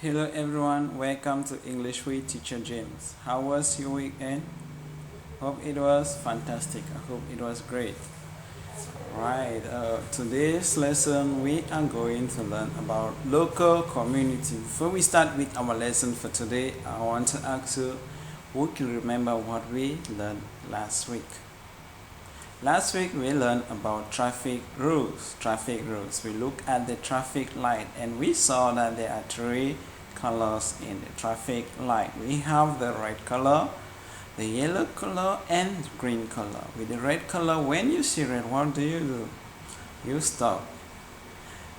Hello everyone, welcome to English with Teacher James. How was your weekend? Hope it was fantastic. I hope it was great. Right, today's lesson we are going to learn about local community. Before we start with our lesson for today, I want to ask you who can remember what we learned last week. Last week we learned about traffic rules. We looked at the traffic light and we saw that there are three colors in the traffic light. We have the red color, the yellow color, and green color. With the red color, when you see red, what do? You stop.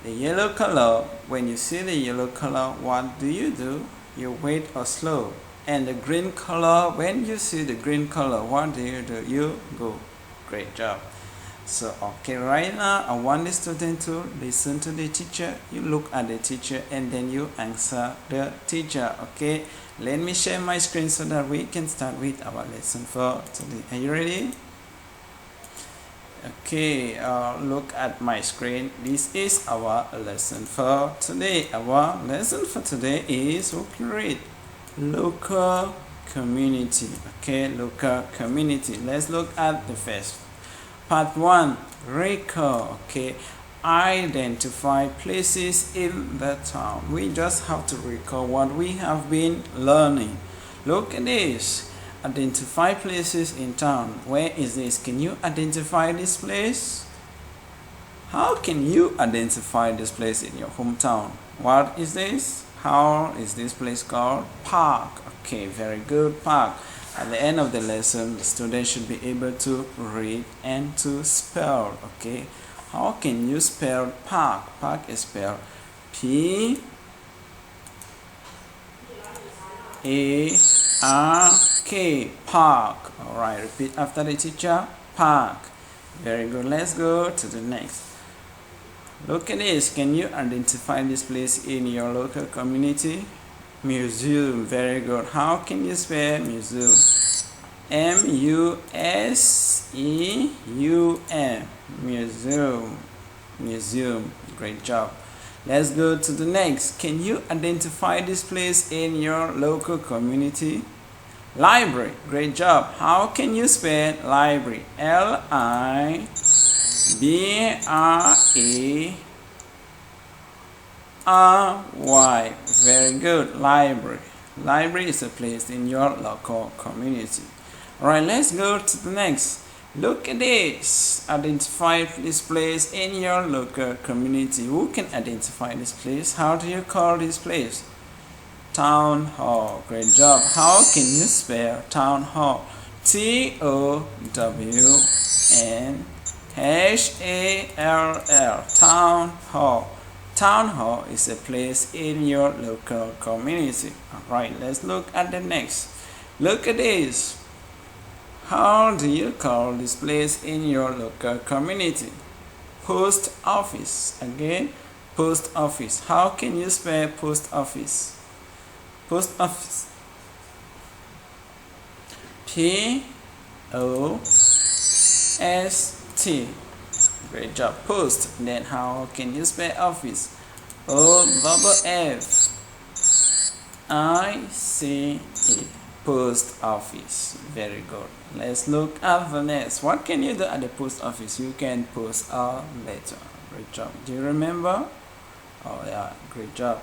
The yellow color, when you see the yellow color, what do? You wait or slow. And the green color, when you see the green color, what do? You go. Great job. So okay, right now I want the student to listen to the teacher. You look at the teacher and then you answer the teacher. Okay, let me share my screen so that we can start with our lesson for today. Are you ready? Okay, look at my screen. This is our lesson for today. Our lesson for today is, who can read? Local community. Okay, local community. Let's look at the first part. 1, recall. Okay, identify places in the town. We just have to recall what we have been learning. Look at this. Identify places in town. Where is this? Can you identify this place? How can you identify this place in your hometown? What is this? How is this place called? Park. Okay, very good, park. At the end of the lesson, the student should be able to read and to spell. Okay, how can you spell park? Park is spelled P-A-R-K, park. Alright, repeat after the teacher. Park. Very good. Let's go to the next. Look at this. Can you identify this place in your local community? Museum. Very good. How can you spell museum? M-U-S-E-U-M. Museum. Great job. Let's go to the next. Can you identify this place in your local community? Library. Great job. How can you spell library? L-I-B-R-A-R-Y. Very good. Library. Library is a place in your local community. Alright, let's go to the next. Look at this. Identify this place in your local community. Who can identify this place? How do you call this place? Town hall. Great job. How can you spell town hall? T-O-W-N-H-A-L-L. Town hall. Town hall is a place in your local community. Alright, let's look at the next. Look at this. How do you call this place in your local community? Post office. Again, post office. How can you spell post office? Post office. P-O-S-T. Great job. Post. Then how can you spell office? O-F-F-I-C-E. Post office. Very good. Let's look at the next. What can you do at the post office? You can post a letter. Great job. Do you remember? Oh yeah, great job.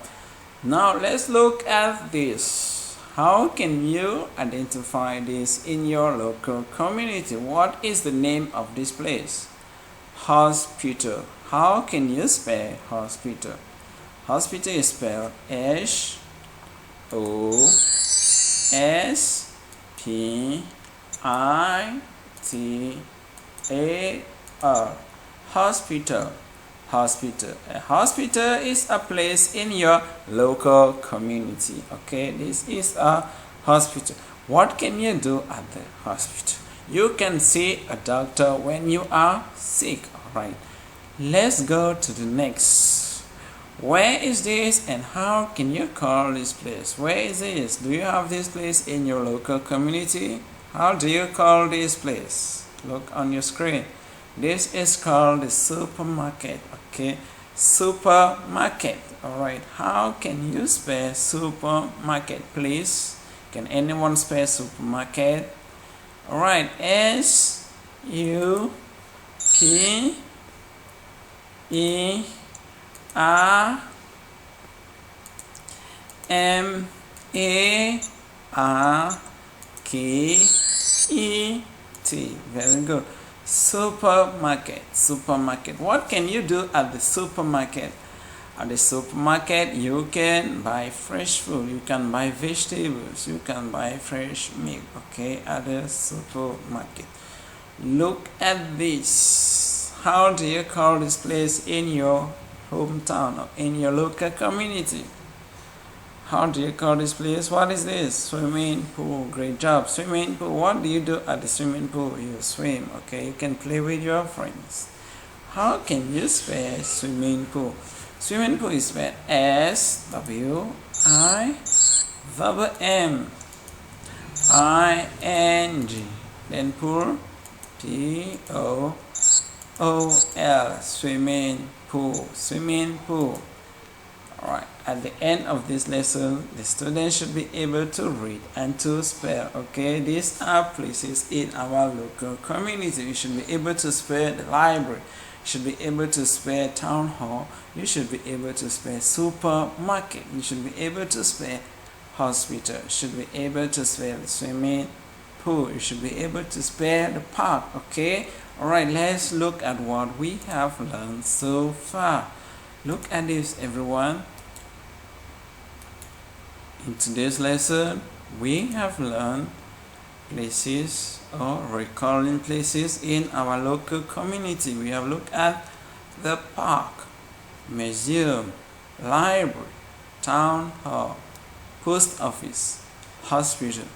Now let's look at this. How can you identify this in your local community? What is the name of this place? Hospital. How can you spell hospital? Hospital is spelled H-O-S-P-I-T-A-L. Hospital. Hospital. A hospital is a place in your local community. Okay, this is a hospital. What can you do at the hospital? You can see a doctor when you are sick. Alright, let's go to the next. Where is this and how can you call this place? Where is this? Do you have this place in your local community? How do you call this place? Look on your screen. This is called the supermarket. Okay, supermarket. Alright, how can you spell supermarket, please? Can anyone spell supermarket? Alright, SUPERMARKET. Very good. Supermarket. What can you do at the supermarket? At the supermarket, you can buy fresh food, you can buy vegetables, you can buy fresh milk, okay, at the supermarket. Look at this. How do you call this place in your hometown or in your local community? How do you call this place? What is this? Swimming pool. Great job. Swimming pool. What do you do at the swimming pool? You swim, okay? You can play with your friends. How can you spell swimming pool? Swimming pool is spelled SWIMMING. Then pool, POOL. Swimming pool. Alright, at the end of this lesson, the student should be able to read and to spell, okay? These are places in our local community. You should be able to spell the library. You should be able to spell town hall. You should be able to spell supermarket. You should be able to spell hospital. You should be able to spell swimming pool. You should be able to spell the park, okay? Alright, let's look at what we have learned so far. Look at this, everyone. In today's lesson, we have learned places or recalling places in our local community. We have looked at the park, museum, library, town hall, post office, hospital,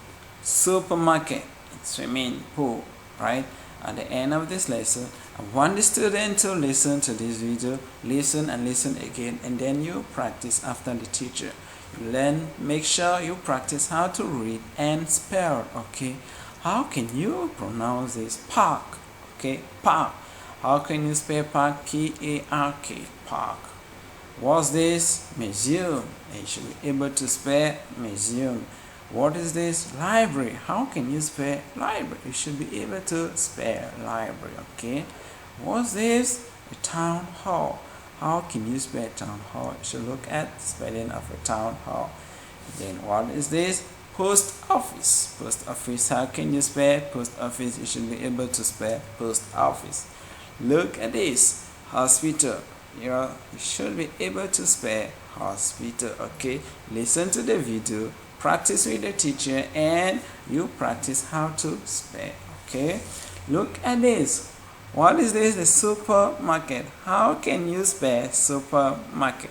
supermarket, and swimming pool, right? At the end of this lesson, I want the student to listen to this video, listen and listen again, and then you practice after the teacher. You learn, make sure you practice how to read and spell, okay? How can you pronounce this? Park, okay? Park. How can you spell park? P-A-R-K, park. What's this? Museum. You should be able to spell museum. What is this? Library. How can you spell library? You should be able to spell library, okay? What's this? A town hall. How can you spell town hall? You should look at the spelling of a town hall. Then what is this? Post office. Post office. How can you spell post office? You should be able to spell post office. Look at this. Hospital. You should be able to spell hospital, okay? Listen to the video, practice with the teacher, and you practice how to spell, okay? Look at this. What is this? The supermarket. How can you spell supermarket?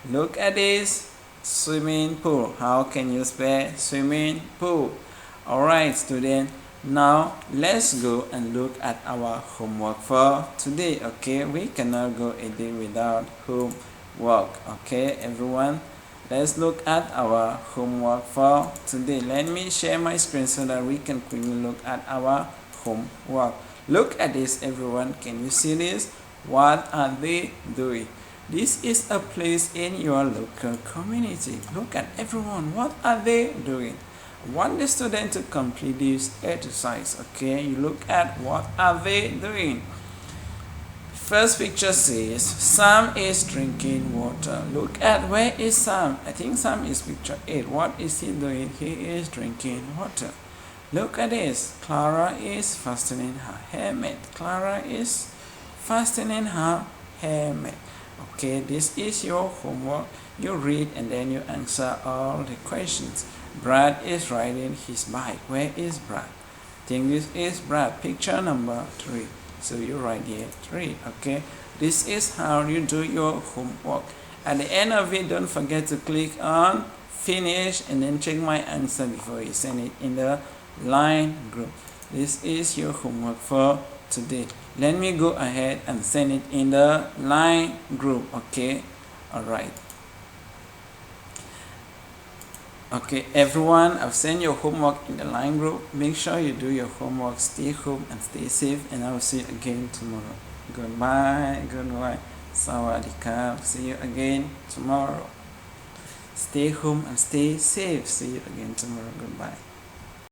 Look at this. Swimming pool. How can you spell swimming pool? Alright, student. Now let's go and look at our homework for today, okay? We cannot go a day without homework, okay, everyone? Let's look at our homework for today. Let me share my screen so that we can quickly look at our homework. Look at this, everyone. Can you see this? What are they doing? This is a place in your local community. Look at everyone. What are they doing? I want the student to complete this exercise, okay? You look at what are they doing. First picture says Sam is drinking water. Look at where is Sam? I think Sam is picture 8. What is he doing? He is drinking water. Look at this. Clara is fastening her helmet. Clara is fastening her helmet. Okay, this is your homework. You read and then you answer all the questions. Brad is riding his bike. Where is Brad? I think this is Brad. Picture number 3. So you write here 3. Okay, this is how you do your homework. At the end of it, don't forget to click on finish and then check my answer before you send it in the line group. This is your homework for today. Let me go ahead and send it in the line group, okay? Alright. Okay, everyone, I've sent your homework in the line group. Make sure you do your homework. Stay home and stay safe, and I will see you again tomorrow. Goodbye. Sawadee. See you again tomorrow. Stay home and stay safe. See you again tomorrow. Goodbye.